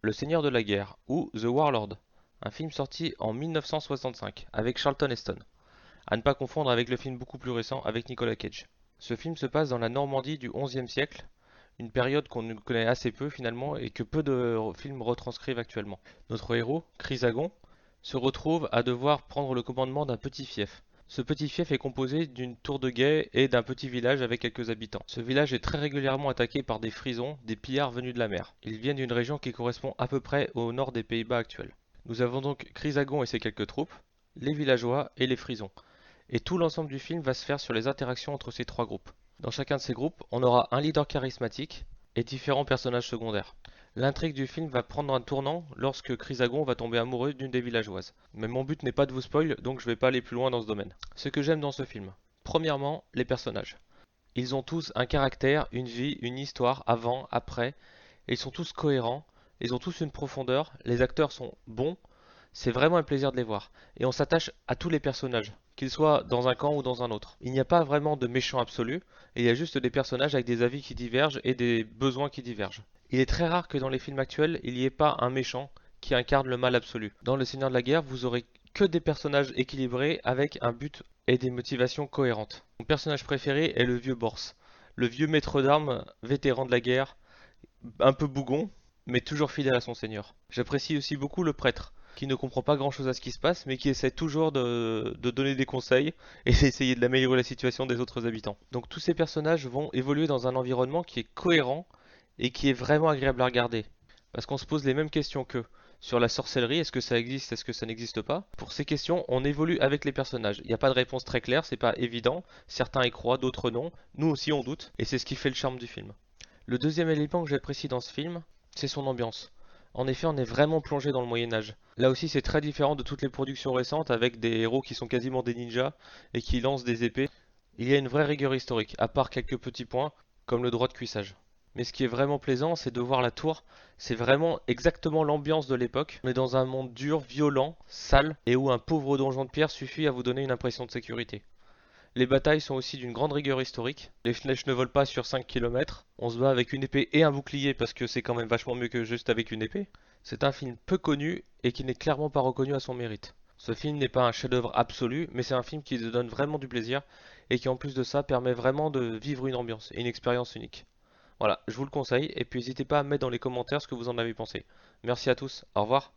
Le Seigneur de la Guerre ou The Warlord, un film sorti en 1965 avec Charlton Heston, à ne pas confondre avec le film beaucoup plus récent avec Nicolas Cage. Ce film se passe dans la Normandie du XIe siècle, une période qu'on connaît assez peu finalement et que peu de films retranscrivent actuellement. Notre héros, Chrysagon, se retrouve à devoir prendre le commandement d'un petit fief. Ce petit fief est composé d'une tour de guet et d'un petit village avec quelques habitants. Ce village est très régulièrement attaqué par des frisons, des pillards venus de la mer. Ils viennent d'une région qui correspond à peu près au nord des Pays-Bas actuels. Nous avons donc Chrysagon et ses quelques troupes, les villageois et les frisons. Et tout l'ensemble du film va se faire sur les interactions entre ces trois groupes. Dans chacun de ces groupes, on aura un leader charismatique et différents personnages secondaires. L'intrigue du film va prendre un tournant lorsque Chrysagon va tomber amoureux d'une des villageoises. Mais mon but n'est pas de vous spoil, donc je vais pas aller plus loin dans ce domaine. Ce que j'aime dans ce film, premièrement, les personnages. Ils ont tous un caractère, une vie, une histoire, avant, après, et ils sont tous cohérents, ils ont tous une profondeur, les acteurs sont bons, c'est vraiment un plaisir de les voir. Et on s'attache à tous les personnages, qu'ils soient dans un camp ou dans un autre. Il n'y a pas vraiment de méchant absolu, il y a juste des personnages avec des avis qui divergent et des besoins qui divergent. Il est très rare que dans les films actuels, il n'y ait pas un méchant qui incarne le mal absolu. Dans Le Seigneur de la Guerre, vous aurez que des personnages équilibrés avec un but et des motivations cohérentes. Mon personnage préféré est le vieux Bors, le vieux maître d'armes, vétéran de la guerre, un peu bougon, mais toujours fidèle à son seigneur. J'apprécie aussi beaucoup le prêtre, qui ne comprend pas grand-chose à ce qui se passe, mais qui essaie toujours de donner des conseils et d'essayer de l'améliorer la situation des autres habitants. Donc tous ces personnages vont évoluer dans un environnement qui est cohérent et qui est vraiment agréable à regarder. Parce qu'on se pose les mêmes questions qu'eux. Sur la sorcellerie, est-ce que ça existe, est-ce que ça n'existe pas? Pour ces questions, on évolue avec les personnages. Il n'y a pas de réponse très claire, c'est pas évident. Certains y croient, d'autres non. Nous aussi on doute, et c'est ce qui fait le charme du film. Le deuxième élément que j'apprécie dans ce film, c'est son ambiance. En effet, on est vraiment plongé dans le Moyen Âge. Là aussi, c'est très différent de toutes les productions récentes avec des héros qui sont quasiment des ninjas et qui lancent des épées. Il y a une vraie rigueur historique, à part quelques petits points, comme le droit de cuissage. Mais ce qui est vraiment plaisant, c'est de voir la tour. C'est vraiment exactement l'ambiance de l'époque. On est dans un monde dur, violent, sale, et où un pauvre donjon de pierre suffit à vous donner une impression de sécurité. Les batailles sont aussi d'une grande rigueur historique. Les flèches ne volent pas sur 5 km. On se bat avec une épée et un bouclier parce que c'est quand même vachement mieux que juste avec une épée. C'est un film peu connu et qui n'est clairement pas reconnu à son mérite. Ce film n'est pas un chef-d'œuvre absolu, mais c'est un film qui te donne vraiment du plaisir et qui en plus de ça permet vraiment de vivre une ambiance et une expérience unique. Voilà, je vous le conseille et puis n'hésitez pas à mettre dans les commentaires ce que vous en avez pensé. Merci à tous, au revoir.